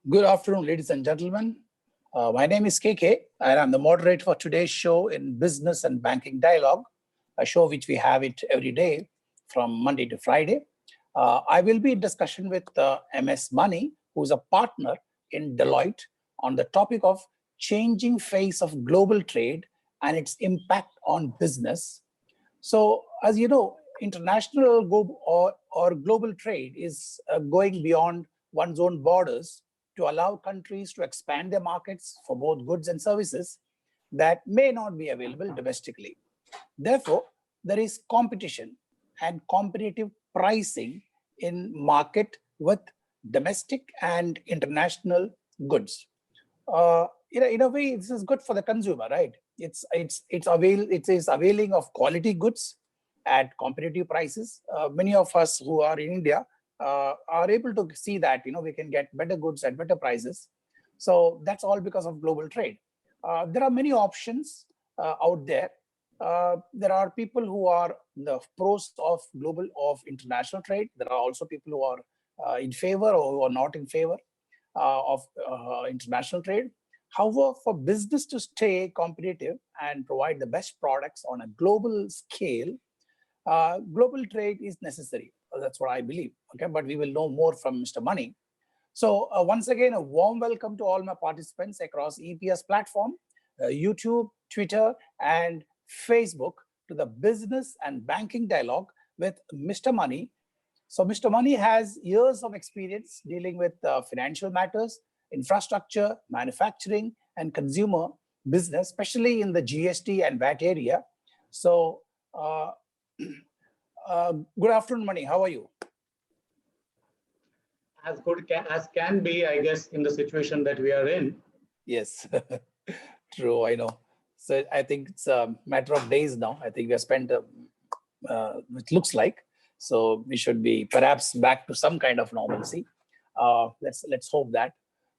Good afternoon, ladies and gentlemen. My name is KK, and I'm the moderator for today's show in Business and Banking Dialogue, a show which we have it every day from Monday to Friday. I will be in discussion with MS Money, who is a partner in Deloitte, on the topic of changing face of global trade and its impact on business. So, as you know, international or global trade is going beyond one's own borders to allow countries to expand their markets for both goods and services that may not be available domestically. Therefore, there is competition and competitive pricing in market with domestic and international goods. In a way, this is good for the consumer, right? It is availing of quality goods at competitive prices. Many of us who are in India are able to see that we can get better goods at better prices. So that's all because of global trade. There are many options out there. There are people who are the pros of international trade. There are also people who are in favor or who are not in favor of international trade. However, for business to stay competitive and provide the best products on a global scale, global trade is necessary. That's what I believe. Okay, but we will know more from Mr. Money. So once again, a warm welcome to all my participants across EPS platform, YouTube, Twitter, and Facebook to the Business and Banking Dialogue with Mr. Money. So Mr. Money has years of experience dealing with financial matters, infrastructure, manufacturing, and consumer business, especially in the GST and VAT area. So good afternoon, Money. How are you? As good as can be, I guess, in the situation that we are in. Yes, true, I know. So I think it's a matter of days now. I think we have spent, it looks like, so we should be perhaps back to some kind of normalcy. Let's hope that.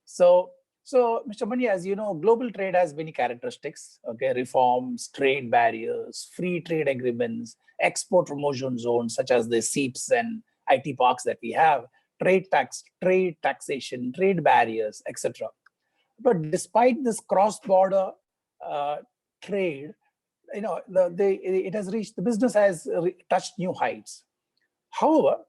So Mr. Money, as you know, global trade has many characteristics. Okay, reforms, trade barriers, free trade agreements, export promotion zones such as the SEEPs and IT parks that we have, trade taxation, trade barriers, etc. But despite this cross-border trade, the business has touched new heights. However,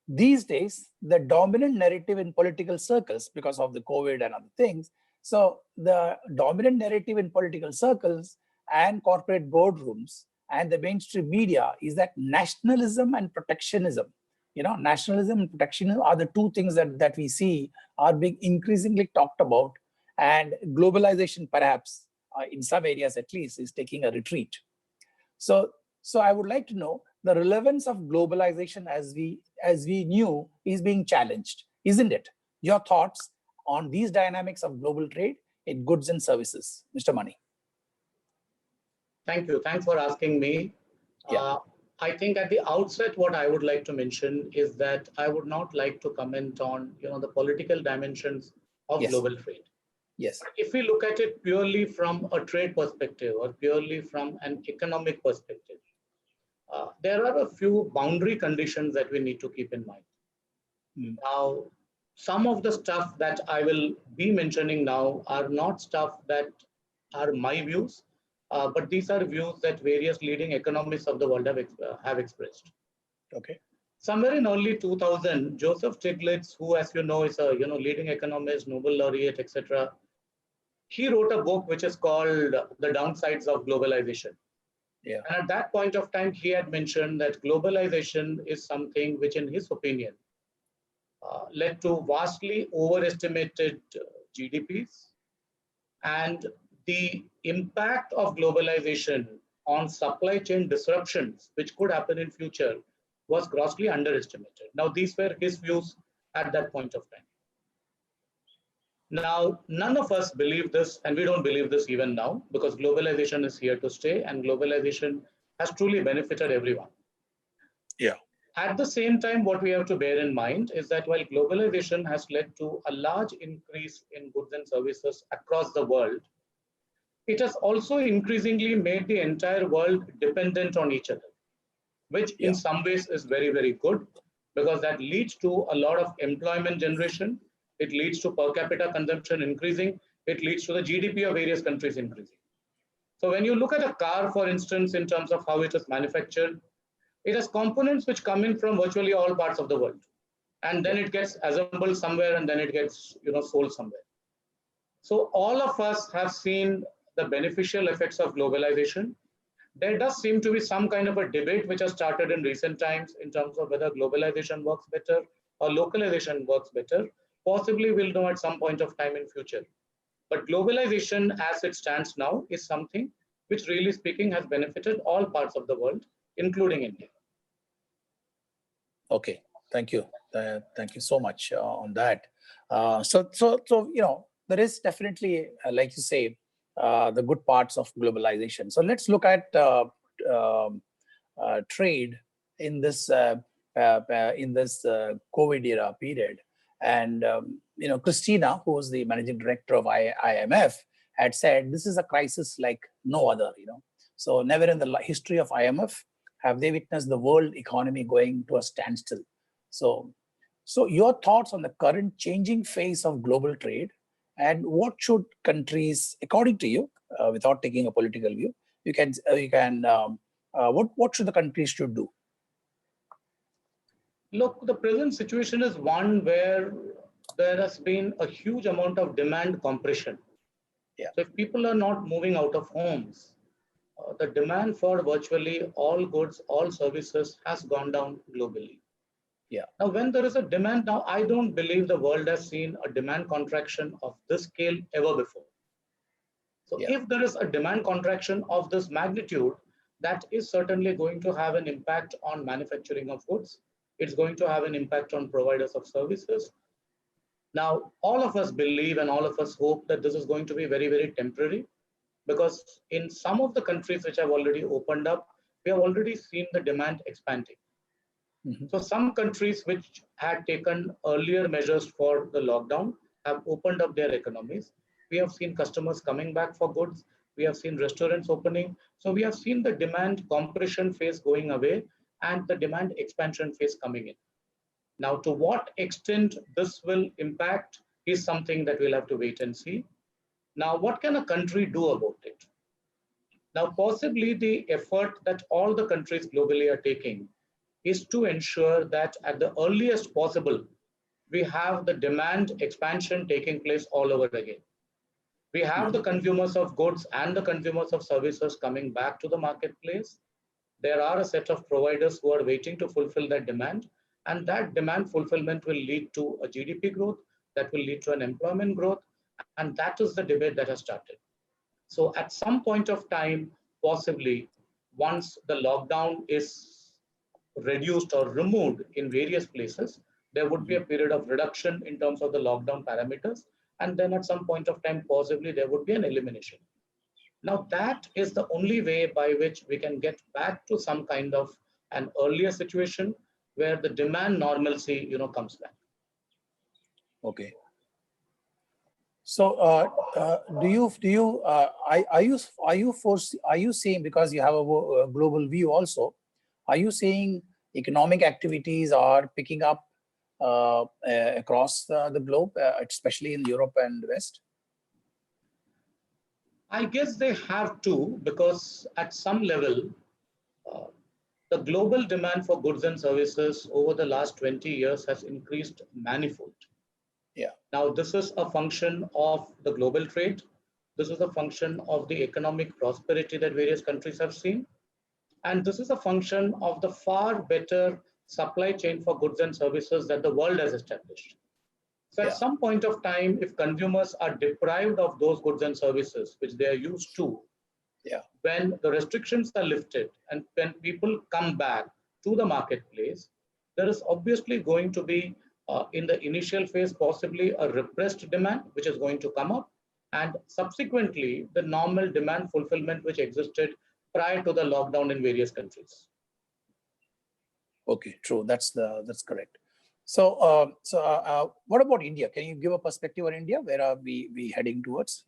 these days, the dominant narrative in political circles, because of the COVID and other things, so the dominant narrative in political circles and corporate boardrooms and the mainstream media is that nationalism and protectionism. Nationalism and protectionism are the two things that we see are being increasingly talked about, and globalization, perhaps in some areas at least, is taking a retreat. So I would like to know the relevance of globalization as we knew is being challenged, isn't it? Your thoughts on these dynamics of global trade in goods and services, Mr. Money. Thank you. Thanks for asking me. Yeah. I think at the outset, what I would like to mention is that I would not like to comment on the political dimensions of global trade. Yes. If we look at it purely from a trade perspective or purely from an economic perspective, there are a few boundary conditions that we need to keep in mind. Now, some of the stuff that I will be mentioning now are not stuff that are my views, but these are views that various leading economists of the world have expressed. Okay. Somewhere in early 2000, Joseph Stiglitz, who, as you know, is a leading economist, Nobel laureate, etc., he wrote a book which is called The Downsides of Globalization. Yeah. And at that point of time, he had mentioned that globalization is something which, in his opinion, led to vastly overestimated GDPs, and the impact of globalization on supply chain disruptions, which could happen in future, was grossly underestimated. Now, these were his views at that point of time. Now, none of us believe this, and we don't believe this even now, because globalization is here to stay, and globalization has truly benefited everyone. Yeah. At the same time, what we have to bear in mind is that while globalization has led to a large increase in goods and services across the world, it has also increasingly made the entire world dependent on each other, which in some ways is very, very good, because that leads to a lot of employment generation. It leads to per capita consumption increasing. It leads to the GDP of various countries increasing. So when you look at a car, for instance, in terms of how it is manufactured, it has components which come in from virtually all parts of the world. And then it gets assembled somewhere and then it gets sold somewhere. So all of us have seen the beneficial effects of globalization. There does seem to be some kind of a debate which has started in recent times in terms of whether globalization works better or localization works better. Possibly we'll know at some point of time in future. But globalization as it stands now is something which really speaking has benefited all parts of the world, including India. Okay, thank you. Thank you so much on that. So there is definitely, like you say, the good parts of globalization. So let's look at trade in this COVID era period. And Christina, who is the managing director of IMF, had said this is a crisis like no other. So never in the history of IMF have they witnessed the world economy going to a standstill. So your thoughts on the current changing phase of global trade, and what should countries, according to you, without taking a political view, what should the countries should do? Look, the present situation is one where there has been a huge amount of demand compression. Yeah. So if people are not moving out of homes, the demand for virtually all goods, all services has gone down globally. Yeah. Now, when there is a demand, now I don't believe the world has seen a demand contraction of this scale ever before. So if there is a demand contraction of this magnitude, that is certainly going to have an impact on manufacturing of goods. It's going to have an impact on providers of services. Now, all of us believe and all of us hope that this is going to be very, very temporary, because in some of the countries which have already opened up, we have already seen the demand expanding. Mm-hmm. So some countries which had taken earlier measures for the lockdown have opened up their economies. We have seen customers coming back for goods. We have seen restaurants opening. So we have seen the demand compression phase going away and the demand expansion phase coming in. Now, to what extent this will impact is something that we'll have to wait and see. Now, what can a country do about it? Now, possibly the effort that all the countries globally are taking is to ensure that at the earliest possible, we have the demand expansion taking place all over again. We have the consumers of goods and the consumers of services coming back to the marketplace. There are a set of providers who are waiting to fulfill that demand, and that demand fulfillment will lead to a GDP growth, that will lead to an employment growth, and that is the debate that has started. So at some point of time, possibly, once the lockdown is reduced or removed in various places, there would be a period of reduction in terms of the lockdown parameters. And then at some point of time, possibly there would be an elimination. Now, that is the only way by which we can get back to some kind of an earlier situation where the demand normalcy, comes back. Okay. So, are you saying, because you have a global view also, are you saying economic activities are picking up across the globe, especially in Europe and the West? I guess they have to, because at some level, the global demand for goods and services over the last 20 years has increased manifold. Yeah. Now, this is a function of the global trade. This is a function of the economic prosperity that various countries have seen. And this is a function of the far better supply chain for goods and services that the world has established. So at some point of time, if consumers are deprived of those goods and services, which they are used to, when the restrictions are lifted and when people come back to the marketplace, there is obviously going to be, in the initial phase, possibly a repressed demand, which is going to come up. And subsequently, the normal demand fulfillment which existed prior to the lockdown in various countries. Okay, true. That's correct. So, what about India? Can you give a perspective on India? Where are we heading towards?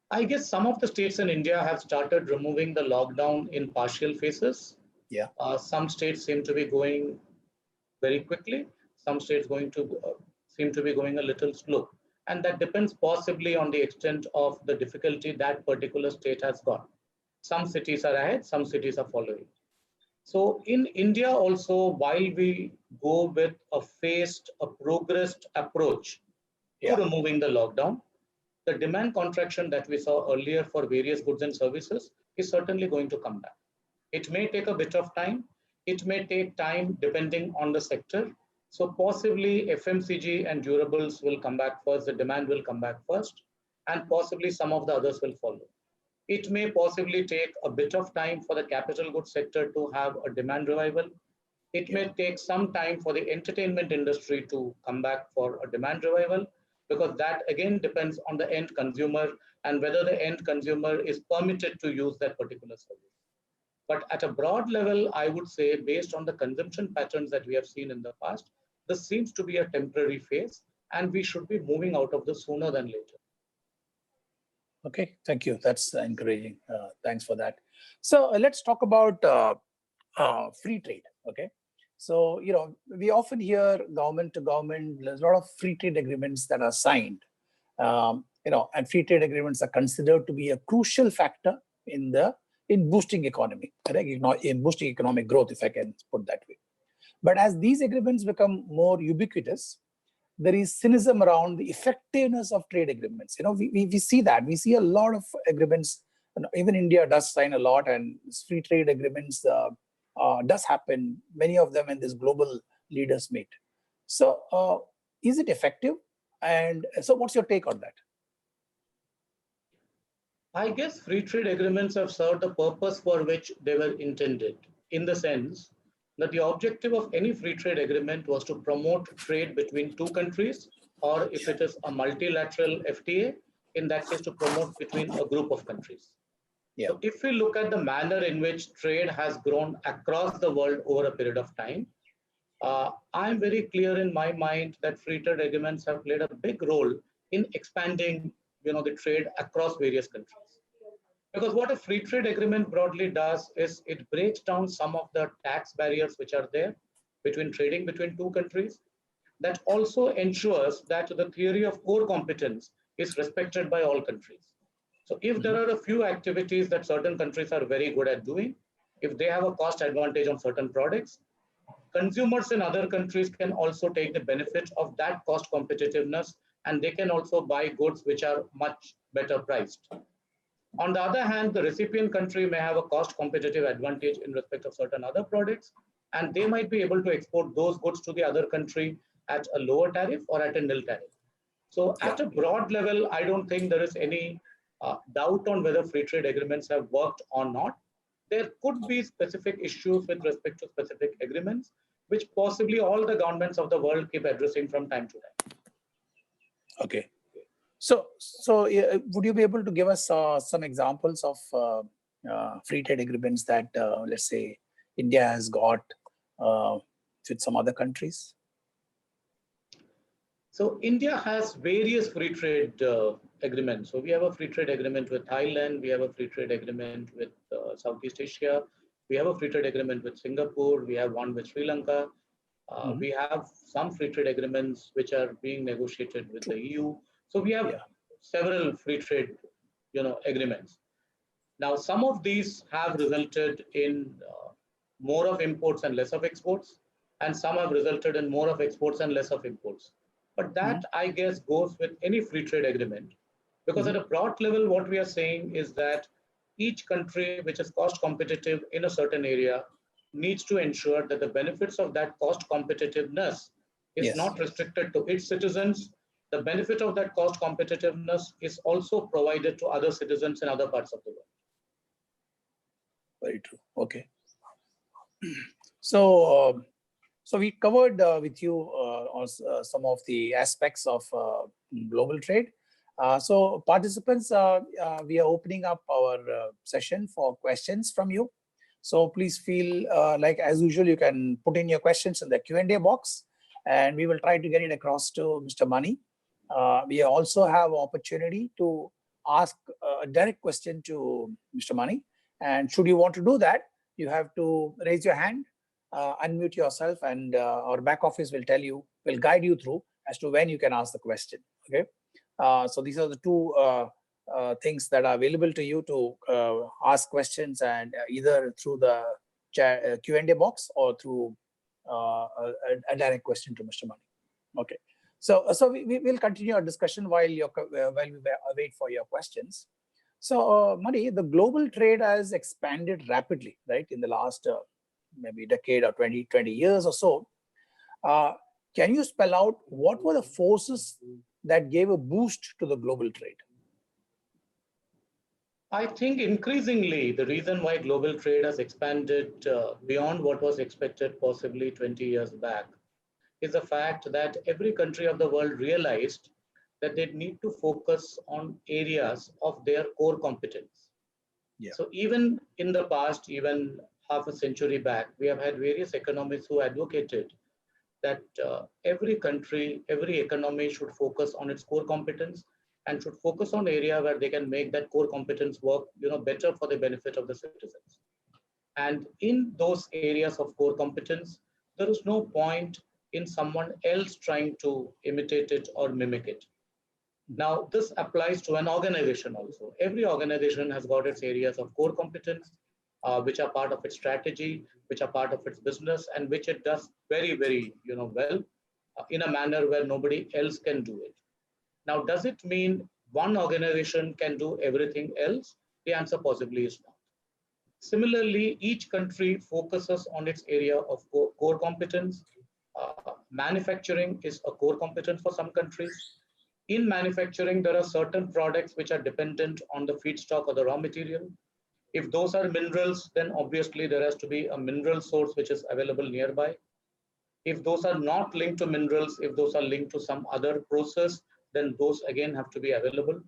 I guess some of the states in India have started removing the lockdown in partial phases. Yeah. Some states seem to be going very quickly. Some states seem to be going a little slow. And that depends possibly on the extent of the difficulty that particular state has got. Some cities are ahead, some cities are following. So in India also, while we go with a phased, a progressed approach to removing the lockdown, the demand contraction that we saw earlier for various goods and services is certainly going to come back. It may take a bit of time. It may take time depending on the sector. So possibly FMCG and durables will come back first, the demand will come back first, and possibly some of the others will follow. It may possibly take a bit of time for the capital goods sector to have a demand revival. It may take some time for the entertainment industry to come back for a demand revival, because that again depends on the end consumer and whether the end consumer is permitted to use that particular service. But at a broad level, I would say, based on the consumption patterns that we have seen in the past, this seems to be a temporary phase, and we should be moving out of this sooner than later. Okay, thank you. That's encouraging. Thanks for that. So let's talk about free trade. Okay, so we often hear government to government. There's a lot of free trade agreements that are signed. And free trade agreements are considered to be a crucial factor in boosting economy, correct? In boosting economic growth, if I can put that way. But as these agreements become more ubiquitous, there is cynicism around the effectiveness of trade agreements. We see that. We see a lot of agreements. Even India does sign a lot, and free trade agreements does happen. Many of them in this global leaders meet. So is it effective? And so what's your take on that? I guess free trade agreements have served the purpose for which they were intended, in the sense that the objective of any free trade agreement was to promote trade between two countries, or if it is a multilateral FTA, in that case to promote between a group of countries. Yeah. So if we look at the manner in which trade has grown across the world over a period of time, I'm very clear in my mind that free trade agreements have played a big role in expanding the trade across various countries. Because what a free trade agreement broadly does is it breaks down some of the tax barriers which are there between trading between two countries. That also ensures that the theory of core competence is respected by all countries. So if there are a few activities that certain countries are very good at doing, if they have a cost advantage on certain products, consumers in other countries can also take the benefit of that cost competitiveness, and they can also buy goods which are much better priced. On the other hand, the recipient country may have a cost competitive advantage in respect of certain other products, and they might be able to export those goods to the other country at a lower tariff or at a nil tariff. So at a broad level, I don't think there is any doubt on whether free trade agreements have worked or not. There could be specific issues with respect to specific agreements, which possibly all the governments of the world keep addressing from time to time. Okay. So would you be able to give us some examples of free trade agreements that, let's say, India has got with some other countries? So India has various free trade agreements. So we have a free trade agreement with Thailand. We have a free trade agreement with Southeast Asia. We have a free trade agreement with Singapore. We have one with Sri Lanka. We have some free trade agreements which are being negotiated with the EU. So we have several free trade, agreements. Now, some of these have resulted in more of imports and less of exports, and some have resulted in more of exports and less of imports. But that, I guess, goes with any free trade agreement, because at a broad level, what we are saying is that each country which is cost competitive in a certain area needs to ensure that the benefits of that cost competitiveness is not restricted to its citizens. The benefit of that cost competitiveness is also provided to other citizens in other parts of the world. Very true. Okay. So we covered with you some of the aspects of global trade. So participants, we are opening up our session for questions from you. So please feel like, as usual, you can put in your questions in the Q&A box, and we will try to get it across to Mr. Mani. We also have opportunity to ask a direct question to Mr. Mani. And should you want to do that, you have to raise your hand, unmute yourself, and our back office will tell you will guide you through as to when you can ask the question. Okay, so these are the two things that are available to you to ask questions, and either through the chat, Q&A box, or through a direct question to Mr. Mani. Okay, so we will continue our discussion while we wait for your questions. So Mani, the global trade has expanded rapidly, right, in the last maybe decade or 20 years or so. Can you spell out what were the forces that gave a boost to the global trade? I think increasingly the reason why global trade has expanded beyond what was expected possibly 20 years back is the fact that every country of the world realized that they need to focus on areas of their core competence. Yeah. So even in the past, even half a century back, we have had various economists who advocated that every country, every economy should focus on its core competence and should focus on area where they can make that core competence work, better for the benefit of the citizens. And in those areas of core competence, there is no point in someone else trying to imitate it or mimic it. Now, this applies to an organization also. Every organization has got its areas of core competence, which are part of its strategy, which are part of its business, and which it does very, very, well, in a manner where nobody else can do it. Now, does it mean one organization can do everything else? The answer possibly is not. Similarly, each country focuses on its area of core competence. Manufacturing is a core competence for some countries. In manufacturing, there are certain products which are dependent on the feedstock or the raw material. If those are minerals, then obviously there has to be a mineral source which is available nearby. If those are not linked to minerals, if those are linked to some other process, then those again have to be available.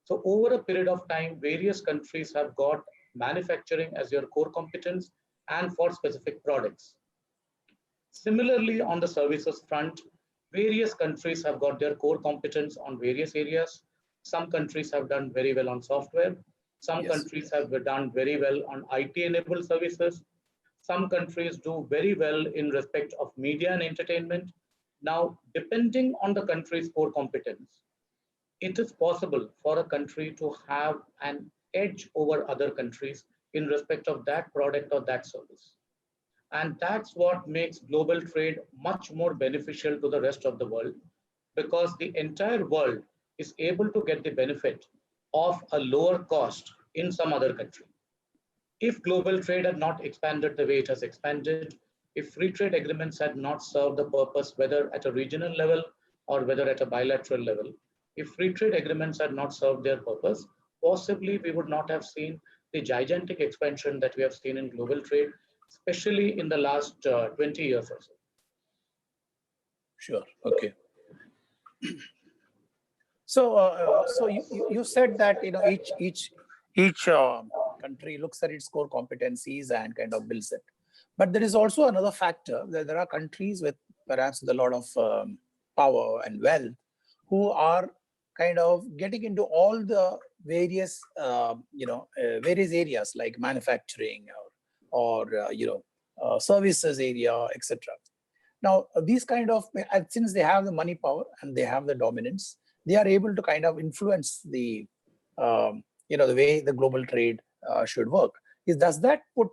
So over a period of time, various countries have got manufacturing as your core competence and for specific products. Similarly, on the services front, various countries have got their core competence on various areas. Some countries have done very well on software. Some countries have done very well on IT-enabled services. Some countries do very well in respect of media and entertainment. Now, depending on the country's core competence, it is possible for a country to have an edge over other countries in respect of that product or that service. And that's what makes global trade much more beneficial to the rest of the world, because the entire world is able to get the benefit of a lower cost in some other country. If global trade had not expanded the way it has expanded, if free trade agreements had not served the purpose, whether at a regional level or whether at a bilateral level, if free trade agreements had not served their purpose, possibly we would not have seen the gigantic expansion that we have seen in global trade, especially in the last 20 years or so. Sure. Okay. So, you said that each country looks at its core competencies and kind of builds it. But there is also another factor that there are countries with perhaps with a lot of power and wealth who are kind of getting into all the various various areas like manufacturing or services area, etc. Now, these kind of, since they have the money power and they have the dominance, they are able to kind of influence the the way the global trade should work. Does that put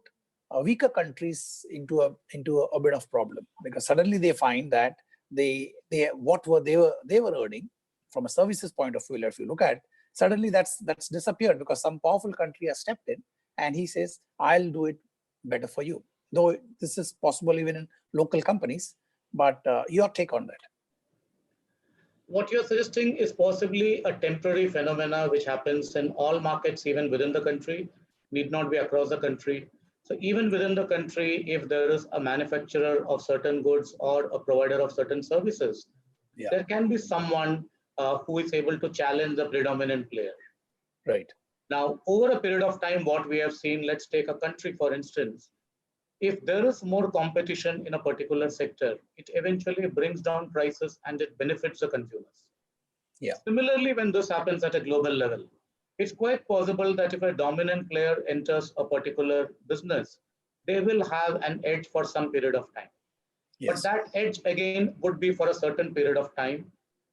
weaker countries into a bit of problem, because suddenly they find that they were earning from a services point of view, if you look at, suddenly that's disappeared because some powerful country has stepped in and he says, I'll do it better for you. Though this is possible even in local companies, but your take on that? What you're suggesting is possibly a temporary phenomena which happens in all markets, even within the country, need not be across the country. So even within the country, if there is a manufacturer of certain goods or a provider of certain services, there can be someone who is able to challenge the predominant player. Right. Now, over a period of time, what we have seen, let's take a country, for instance, if there is more competition in a particular sector, it eventually brings down prices and it benefits the consumers. Yeah. Similarly, when this happens at a global level, it's quite possible that if a dominant player enters a particular business, they will have an edge for some period of time. But Yes. that edge again would be for a certain period of time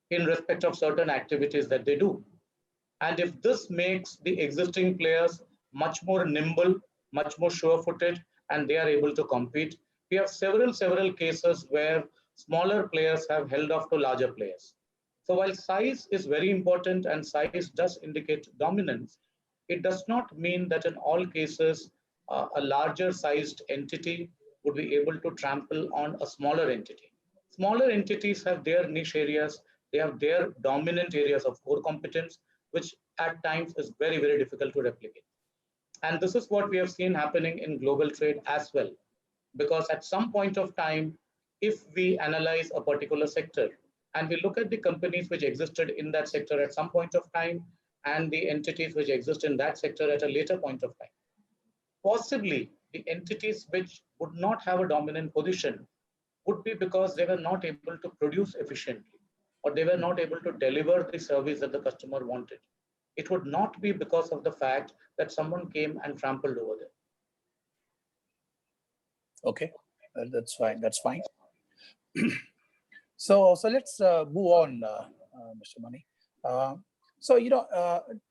in respect of certain activities that they do. And if this makes the existing players much more nimble, much more sure-footed, and they are able to compete, we have several cases where smaller players have held off to larger players. So while size is very important and size does indicate dominance, it does not mean that in all cases a larger sized entity would be able to trample on a smaller entity. Smaller entities have their niche areas, they have their dominant areas of core competence, which at times is very difficult to replicate. And this is what we have seen happening in global trade as well. Because at some point of time, if we analyze a particular sector and we look at the companies which existed in that sector at some point of time and the entities which exist in that sector at a later point of time, possibly the entities which would not have a dominant position would be because they were not able to produce efficiently or they were not able to deliver the service that the customer wanted. It would not be because of the fact that someone came and trampled over them. Okay. That's fine. That's fine. So let's move on, Mr. Mani. Uh,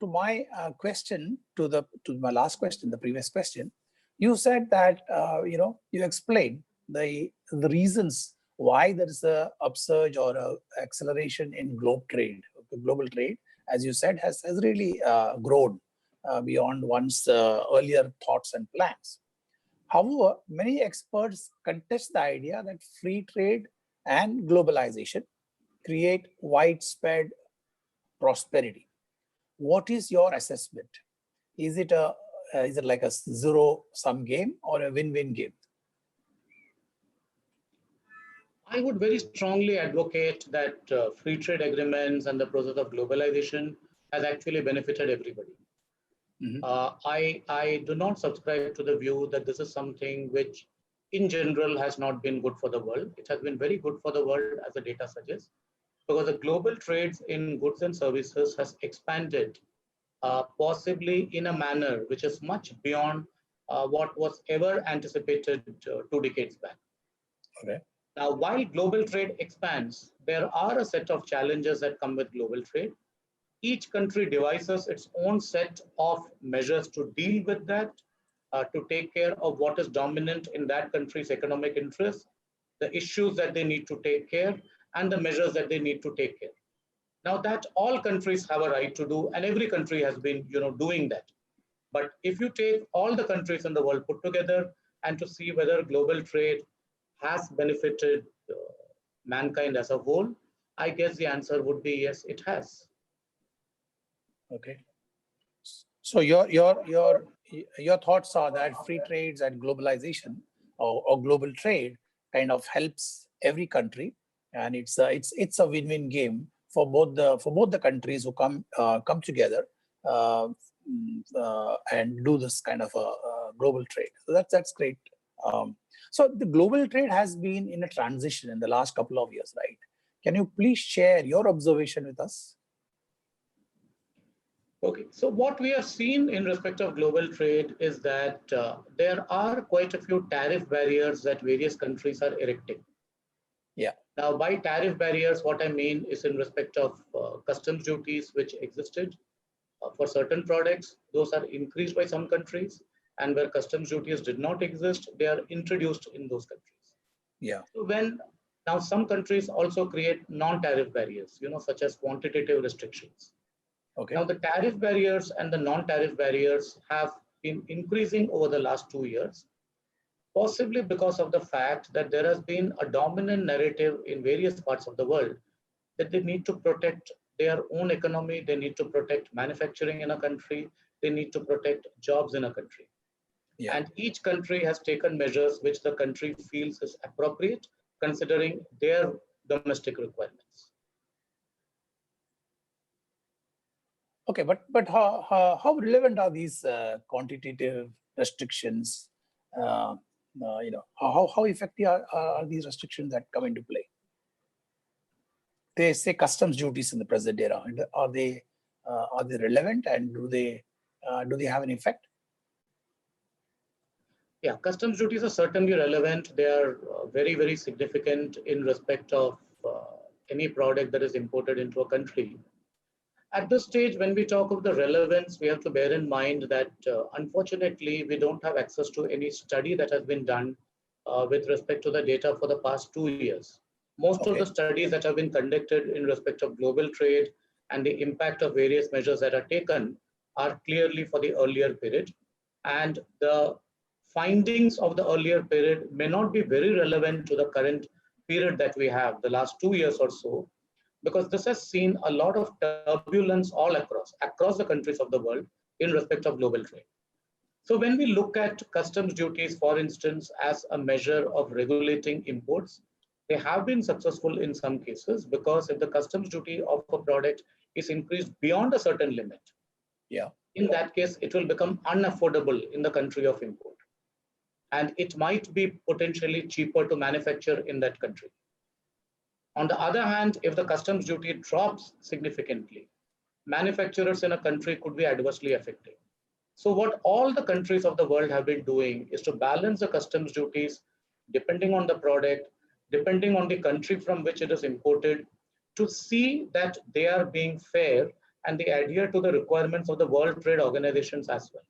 to my question, to my last question, the previous question, you said that you explained the reasons why there is a upsurge or a acceleration in global trade, as you said, has really grown beyond one's earlier thoughts and plans. However, many experts contest the idea that free trade and globalization create widespread prosperity. What is your assessment? Is it like a zero-sum game or a win-win game? I would very strongly advocate that free trade agreements and the process of globalization has actually benefited everybody. Mm-hmm. I do not subscribe to the view that this is something which in general has not been good for the world. It has been very good for the world as the data suggests, because the global trades in goods and services has expanded possibly in a manner which is much beyond what was ever anticipated 2 decades back. Okay. Now, while global trade expands, there are a set of challenges that come with global trade. Each country devises its own set of measures to deal with that, to take care of what is dominant in that country's economic interests, the issues that they need to take care, and the measures that they need to take care. Now, that all countries have a right to do, and every country has been, doing that. But if you take all the countries in the world put together and to see whether global trade has benefited mankind as a whole, I guess the answer would be yes, it has. Okay. So your thoughts are that free trades and globalization or global trade kind of helps every country, and it's a win-win game for both the countries who come together uh, and do this kind of a global trade. So that's great. So the global trade has been in a transition in the last couple of years, right? Can you please share your observation with us? Okay, so what we have seen in respect of global trade is that there are quite a few tariff barriers that various countries are erecting. Yeah. Now, by tariff barriers, what I mean is in respect of customs duties which existed for certain products, those are increased by some countries, and where customs duties did not exist, they are introduced in those countries. Yeah. So when now some countries also create non-tariff barriers, such as quantitative restrictions. Okay. Now the tariff barriers and the non-tariff barriers have been increasing over the last 2 years, possibly because of the fact that there has been a dominant narrative in various parts of the world that they need to protect their own economy, they need to protect manufacturing in a country, they need to protect jobs in a country. Yeah. And each country has taken measures which the country feels is appropriate considering their domestic requirements. Okay, but how relevant are these quantitative restrictions? How effective are these restrictions that come into play? They say customs duties in the present era. And are they relevant, and do they have an effect? Yeah, customs duties are certainly relevant. They are very, very significant in respect of any product that is imported into a country. At this stage, when we talk of the relevance, we have to bear in mind that unfortunately, we don't have access to any study that has been done with respect to the data for the past 2 years. Most of the Okay. studies that have been conducted in respect of global trade and the impact of various measures that are taken are clearly for the earlier period. And the findings of the earlier period may not be very relevant to the current period that we have, the last 2 years or so, because this has seen a lot of turbulence all across the countries of the world in respect of global trade. So when we look at customs duties, for instance, as a measure of regulating imports, they have been successful in some cases, because if the customs duty of a product is increased beyond a certain limit, Yeah. in that case, it will become unaffordable in the country of import. And it might be potentially cheaper to manufacture in that country. On the other hand, if the customs duty drops significantly, manufacturers in a country could be adversely affected. So what all the countries of the world have been doing is to balance the customs duties depending on the product, depending on the country from which it is imported, to see that they are being fair and they adhere to the requirements of the World Trade Organizations as well.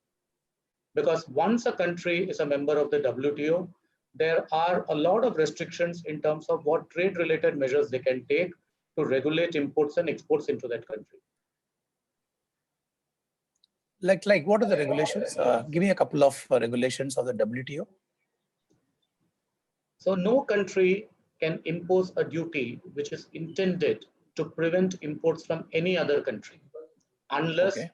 Because once a country is a member of the WTO, there are a lot of restrictions in terms of what trade-related measures they can take to regulate imports and exports into that country. Like what are the regulations? Give me a couple of regulations of the WTO. So no country can impose a duty which is intended to prevent imports from any other country, unless Okay.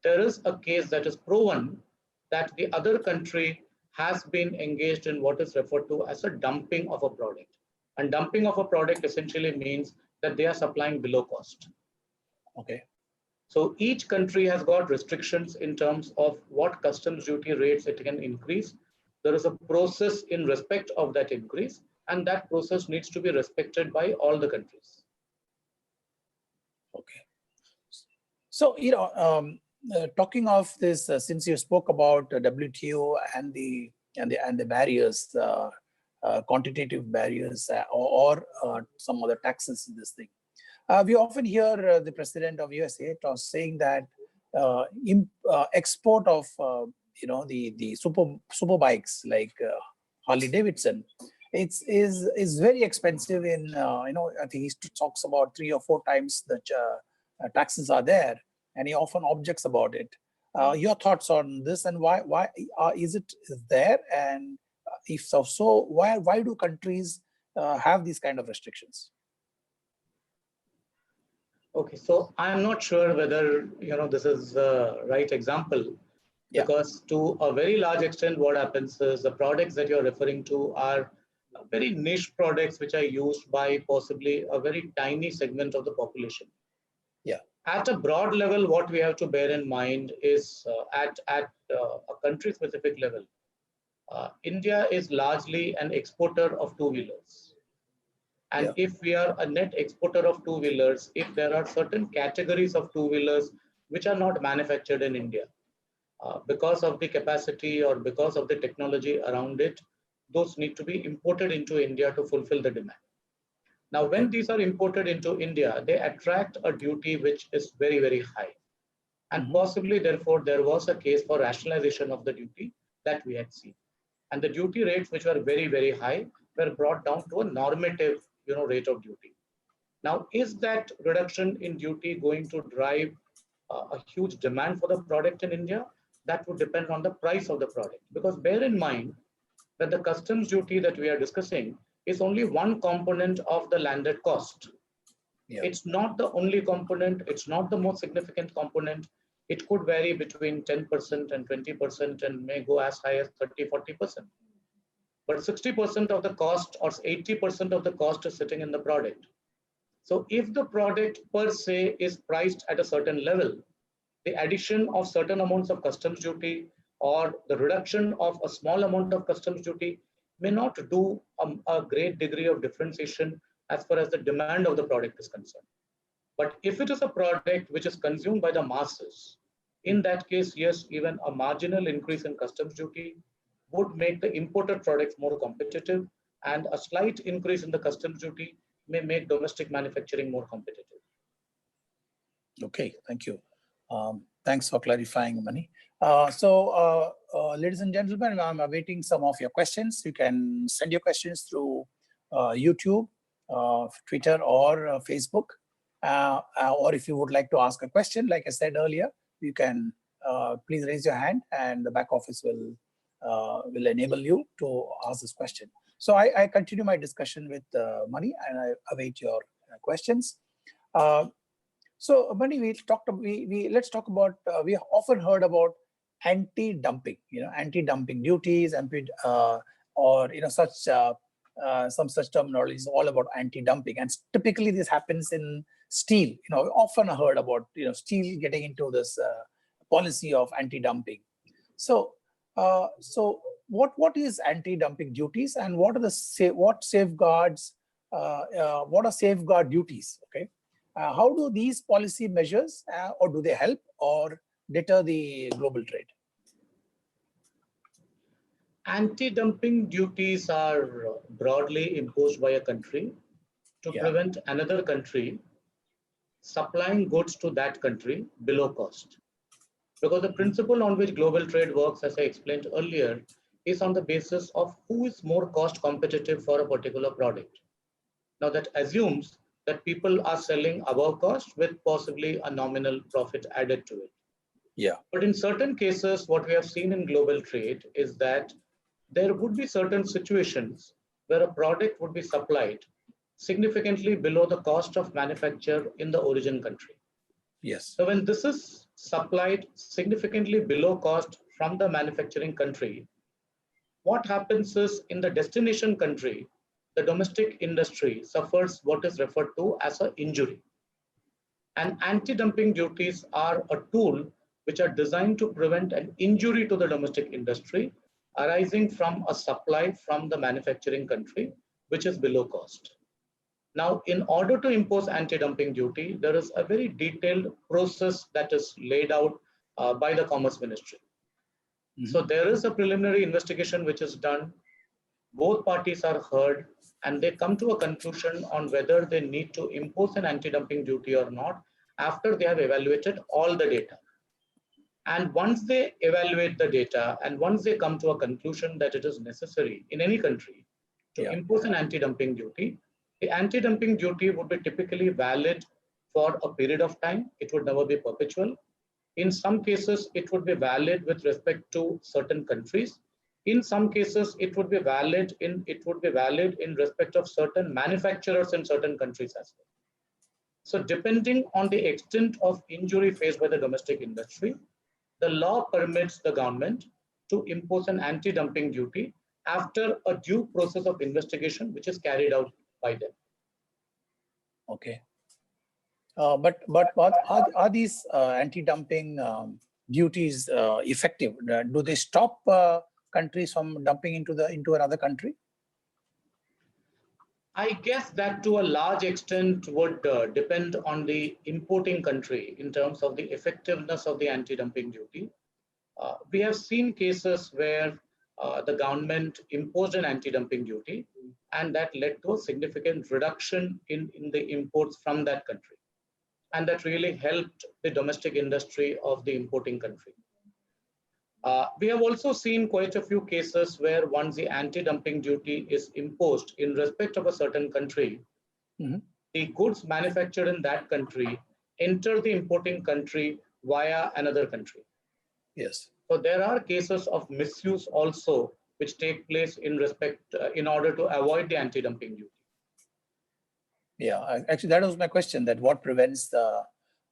there is a case that is proven that the other country has been engaged in what is referred to as a dumping of a product. And dumping of a product essentially means that they are supplying below cost. Okay. So each country has got restrictions in terms of what customs duty rates it can increase. There is a process in respect of that increase, and that process needs to be respected by all the countries. Okay. So, talking of this, since you spoke about WTO and the barriers, quantitative barriers, or some other taxes in this thing, we often hear the president of USA saying that export of the super bikes like Harley Davidson, is very expensive. I think he talks about 3 or 4 times the taxes are there, and he often objects about it. Your thoughts on this, and why is it there, and if so, why do countries have these kind of restrictions? Okay, so I'm not sure whether this is the right example, Yeah. because to a very large extent, what happens is the products that you're referring to are very niche products which are used by possibly a very tiny segment of the population. Yeah. At a broad level, what we have to bear in mind is at a country-specific level, India is largely an exporter of two-wheelers. And Yeah. if we are a net exporter of two-wheelers, if there are certain categories of two-wheelers which are not manufactured in India, because of the capacity or because of the technology around it, those need to be imported into India to fulfill the demand. Now, when these are imported into India, they attract a duty which is very, very high. And possibly, therefore, there was a case for rationalization of the duty that we had seen. And the duty rates, which were very, very high, were brought down to a normative rate of duty. Now, is that reduction in duty going to drive a huge demand for the product in India? That would depend on the price of the product. Because bear in mind that the customs duty that we are discussing is only one component of the landed cost. Yeah. It's not the only component. It's not the most significant component. It could vary between 10% and 20% and may go as high as 30–40%. But 60% of the cost or 80% of the cost is sitting in the product. So if the product per se is priced at a certain level, the addition of certain amounts of customs duty or the reduction of a small amount of customs duty may not do a great degree of differentiation as far as the demand of the product is concerned. But if it is a product which is consumed by the masses, in that case, yes, even a marginal increase in customs duty would make the imported products more competitive, and a slight increase in the customs duty may make domestic manufacturing more competitive. Okay, thank you. Thanks for clarifying, Mani. Ladies and gentlemen, I'm awaiting some of your questions. You can send your questions through YouTube, Twitter, or Facebook. Or if you would like to ask a question, like I said earlier, you can please raise your hand, and the back office will enable you to ask this question. So I continue my discussion with Mani, and I await your questions. So, Mani, let's talk about. We have often heard about anti-dumping. Anti-dumping duties, or such some such terminology is all about anti-dumping. And typically, this happens in steel. We often heard about steel getting into this policy of anti-dumping. So, what is anti-dumping duties, and what are safeguards? What are safeguard duties? Okay. How do these policy measures, or do they help or deter the global trade? Anti-dumping duties are broadly imposed by a country to prevent another country supplying goods to that country below cost. Because the principle on which global trade works, as I explained earlier, is on the basis of who is more cost competitive for a particular product. Now that assumes that people are selling above cost with possibly a nominal profit added to it. Yeah. But in certain cases, what we have seen in global trade is that there would be certain situations where a product would be supplied significantly below the cost of manufacture in the origin country. Yes. So when this is supplied significantly below cost from the manufacturing country, what happens is in the destination country, the domestic industry suffers what is referred to as an injury. And anti-dumping duties are a tool which are designed to prevent an injury to the domestic industry arising from a supply from the manufacturing country, which is below cost. Now, in order to impose anti-dumping duty, there is a very detailed process that is laid out by the Commerce Ministry. Mm-hmm. So there is a preliminary investigation which is done. Both parties are heard, and they come to a conclusion on whether they need to impose an anti-dumping duty or not after they have evaluated all the data. And once they evaluate the data, and once they come to a conclusion that it is necessary in any country to impose an anti-dumping duty, the anti-dumping duty would be typically valid for a period of time. It would never be perpetual. In some cases, it would be valid with respect to certain countries. In some cases, it would be valid in respect of certain manufacturers in certain countries as well. So depending on the extent of injury faced by the domestic industry, the law permits the government to impose an anti-dumping duty after a due process of investigation which is carried out by them. Okay. But are these anti-dumping duties effective? Do they stop countries from dumping into another country? I guess that to a large extent would depend on the importing country in terms of the effectiveness of the anti-dumping duty. We have seen cases where the government imposed an anti-dumping duty, and that led to a significant reduction in the imports from that country. And that really helped the domestic industry of the importing country. We have also seen quite a few cases where once the anti-dumping duty is imposed in respect of a certain country, the goods manufactured in that country enter the importing country via another country. Yes. So there are cases of misuse also which take place in order to avoid the anti-dumping duty. Yeah, actually, that was my question. That what prevents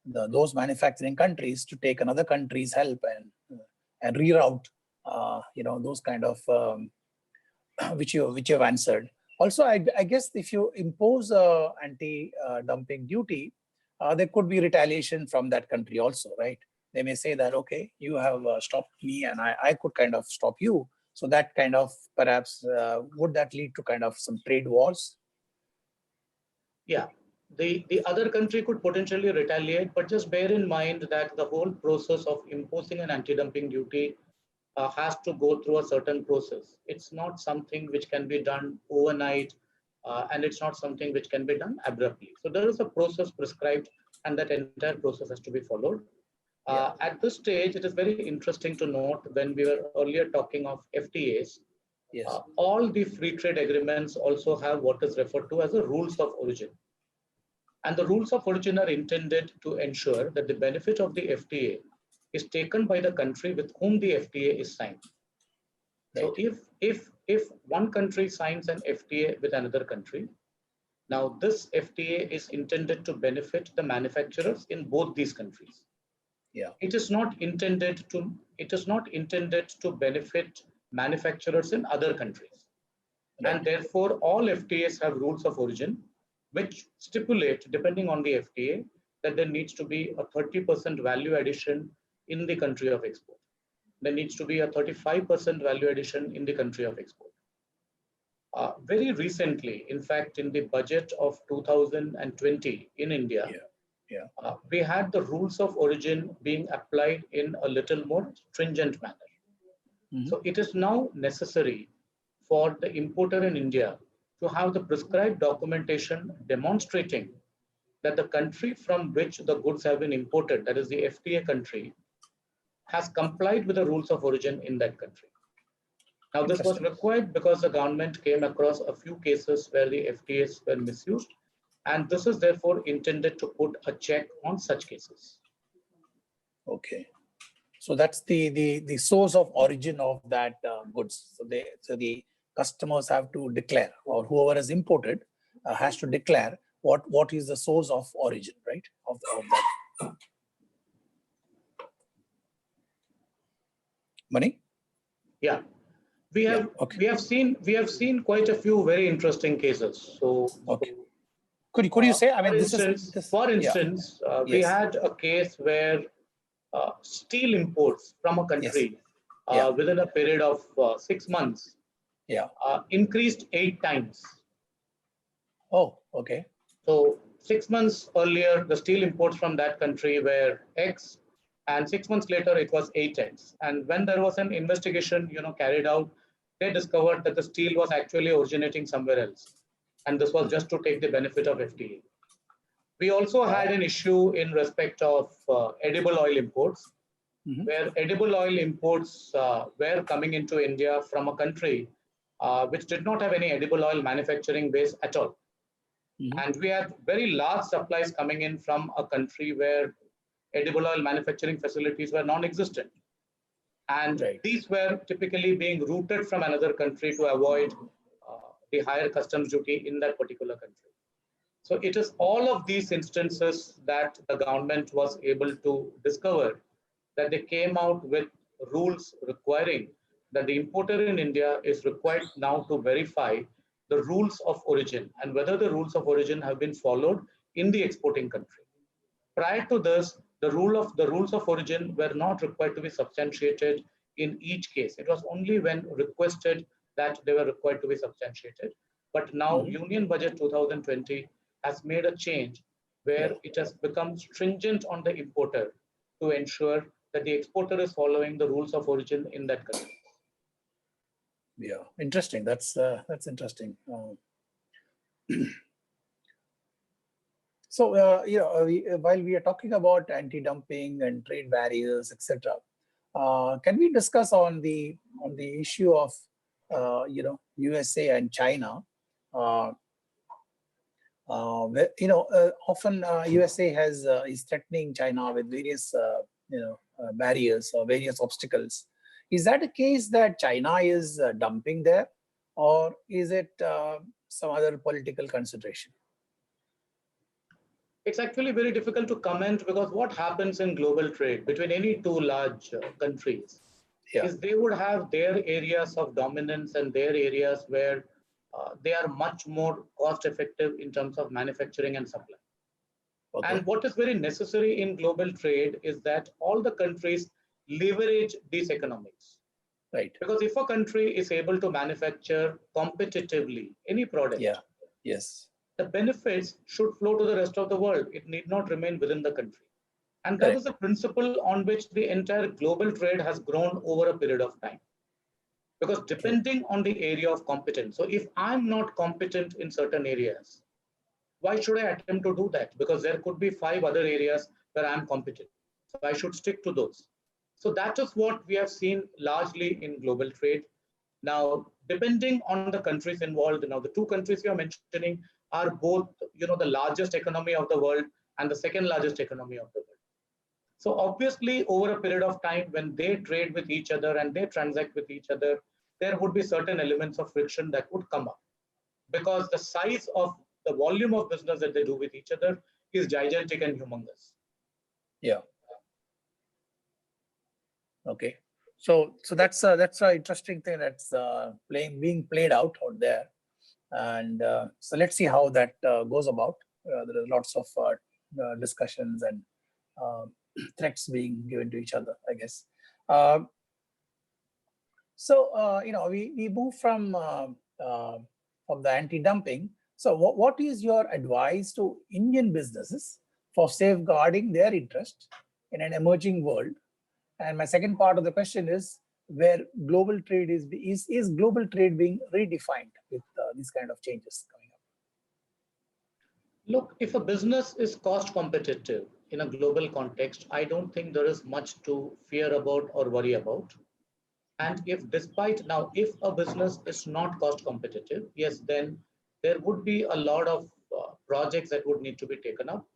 those manufacturing countries to take another country's help and reroute, those kind of which you have answered. Also, I guess if you impose a anti-dumping duty, there could be retaliation from that country also, right? They may say that, okay, you have stopped me, and I could kind of stop you. So that kind of perhaps would that lead to kind of some trade wars? Yeah, the other country could potentially retaliate, but just bear in mind that the whole process of imposing an anti-dumping duty has to go through a certain process. It's not something which can be done overnight, and it's not something which can be done abruptly. So there is a process prescribed, and that entire process has to be followed. At this stage, it is very interesting to note when we were earlier talking of FTAs, Yes. all the free trade agreements also have what is referred to as the rules of origin. And the rules of origin are intended to ensure that the benefit of the FTA is taken by the country with whom the FTA is signed. Right. So if one country signs an FTA with another country, now this FTA is intended to benefit the manufacturers in both these countries. Yeah. It is not intended to benefit manufacturers in other countries. Right. And therefore, all FTAs have rules of origin, which stipulate, depending on the FTA, that there needs to be a 30% value addition in the country of export. There needs to be a 35% value addition in the country of export. Very recently, in fact, in the budget of 2020 in India, we had the rules of origin being applied in a little more stringent manner. Mm-hmm. So it is now necessary for the importer in India to have the prescribed documentation demonstrating that the country from which the goods have been imported, that is the FTA country, has complied with the rules of origin in that country. Now, this was required because the government came across a few cases where the FTAs were misused, and this is therefore intended to put a check on such cases. Okay. So that's the source of origin of that goods. So the customers have to declare, or whoever has imported has to declare what is the source of origin, right? Of that. Money? Yeah. We have seen quite a few very interesting cases. So could you say? I mean, for instance, we had a case where steel imports from a country within a period of 6 months increased 8 times. Oh, okay. So 6 months earlier, the steel imports from that country were X, and 6 months later it was 8X. And when there was an investigation, carried out, they discovered that the steel was actually originating somewhere else, and this was just to take the benefit of FTA. We also had an issue in respect of edible oil imports, where edible oil imports were coming into India from a country which did not have any edible oil manufacturing base at all. And we had very large supplies coming in from a country where edible oil manufacturing facilities were non-existent. And these were typically being routed from another country to avoid the higher customs duty in that particular country. So it is all of these instances that the government was able to discover that they came out with rules requiring that the importer in India is required now to verify the rules of origin and whether the rules of origin have been followed in the exporting country. Prior to this, the rules of origin were not required to be substantiated in each case. It was only when requested that they were required to be substantiated. But now Union Budget 2020 has made a change where it has become stringent on the importer to ensure that the exporter is following the rules of origin in that country. Yeah, interesting. That's interesting. So, while we are talking about anti-dumping and trade barriers, etc., can we discuss on the issue of USA and China? Often USA is threatening China with various barriers or various obstacles. Is that a case that China is dumping there, or is it some other political consideration? It's actually very difficult to comment because what happens in global trade between any two large countries is they would have their areas of dominance and their areas where they are much more cost effective in terms of manufacturing and supply. Okay. And what is very necessary in global trade is that all the countries leverage these economics. Right. Because if a country is able to manufacture competitively any product, the benefits should flow to the rest of the world. It need not remain within the country. And that is a principle on which the entire global trade has grown over a period of time. Because depending on the area of competence, so if I'm not competent in certain areas, why should I attempt to do that? Because there could be 5 other areas where I'm competent. So I should stick to those. So that is what we have seen largely in global trade. Now, depending on the countries involved, now the 2 countries you are mentioning are both, the largest economy of the world and the second largest economy of the world. So obviously, over a period of time, when they trade with each other and they transact with each other, there would be certain elements of friction that would come up, because the size of the volume of business that they do with each other is gigantic and humongous. Yeah. Okay. So that's an interesting thing that's being played out there, and so let's see how that goes about. There are lots of discussions and threats being given to each other, I guess. So we move from the anti-dumping. So what is your advice to Indian businesses for safeguarding their interest in an emerging world? And my second part of the question is where global trade is global trade being redefined with these kind of changes coming up? Look, if a business is cost competitive in a global context, I don't think there is much to fear about or worry about. And if a business is not cost competitive, yes, then there would be a lot of projects that would need to be taken up.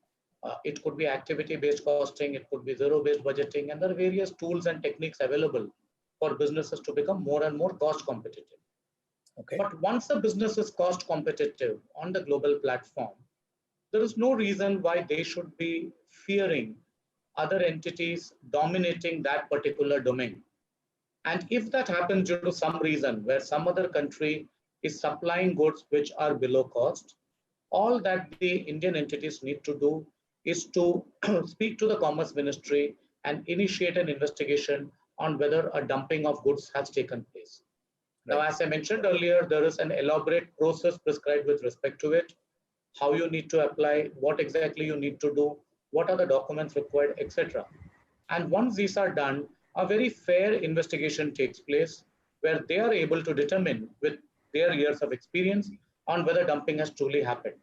It could be activity-based costing, it could be zero-based budgeting, and there are various tools and techniques available for businesses to become more and more cost competitive. Okay. But once a business is cost competitive on the global platform, there is no reason why they should be fearing other entities dominating that particular domain. And if that happens due to some reason where some other country is supplying goods which are below cost, all that the Indian entities need to do is to speak to the Commerce Ministry and initiate an investigation on whether a dumping of goods has taken place. Right. Now, as I mentioned earlier, there is an elaborate process prescribed with respect to it, how you need to apply, what exactly you need to do, what are the documents required, etc. And once these are done, a very fair investigation takes place where they are able to determine with their years of experience on whether dumping has truly happened.